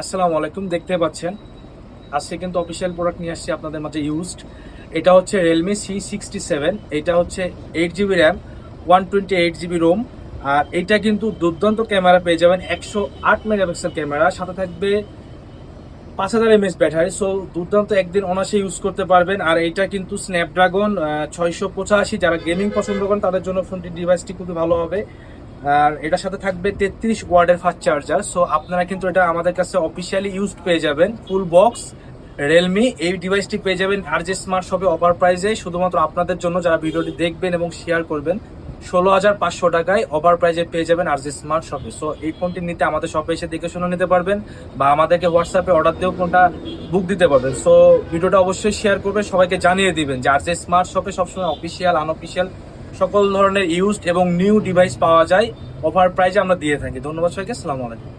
আসসালামু আলাইকুম। দেখতে পাচ্ছেন আজকে কিন্তু অফিসিয়াল প্রোডাক্ট নিয়ে আসছি আপনাদের মাঝে ইউজড। এটা হচ্ছে রিয়েলমি C67। এটা হচ্ছে 8 জিবি র্যাম, 128 জিবি রোম। আর এটা কিন্তু দুর্দান্ত ক্যামেরা পেয়ে যাবেন, 108 মেগাপিক্সেল ক্যামেরা, সাথে থাকবে 5000 mAh ব্যাটারি। সো দুর্দান্ত, একদিন অনায়াসে ইউজ করতে পারবেন। আর এটা কিন্তু স্ন্যাপড্রাগন 685, যারা গেমিং পছন্দ করেন তাদের জন্য ফোনটি ডিভাইসটি খুবই ভালো হবে। আর এটার সাথে থাকবে 33 ওয়াটের ফাস্ট চার্জার। সো আপনারা কিন্তু এটা আমাদের কাছে অফিসিয়ালি ইউজড পেয়ে যাবেন, ফুল বক্স রিয়েলমি। এই ডিভাইসটি পেয়ে যাবেন RJ স্মার্ট শপে অফার প্রাইসে, শুধুমাত্র আপনাদের জন্য যারা ভিডিওটি দেখবেন এবং শেয়ার করবেন। 16,500 টাকায় অফার প্রাইসে পেয়ে যাবেন RJ স্মার্ট শপে। সো এই ফোনটি নিতে আমাদের শপে এসে দেখে শুনে নিতে পারবেন, বা আমাদেরকে হোয়াটসঅ্যাপে অর্ডার দিয়েও ফোনটা বুক দিতে পারবেন। সো ভিডিওটা অবশ্যই শেয়ার করবেন, সবাইকে জানিয়ে দিবেন যে RJ স্মার্ট শপে সবসময় অফিসিয়াল, আনঅফিসিয়াল সকল ধরনের ইউজড এবং নিউ ডিভাইস পাওয়া যায়, অফার প্রাইজে আমরা দিয়ে থাকি। ধন্যবাদ সবাইকে, আসসালামু আলাইকুম।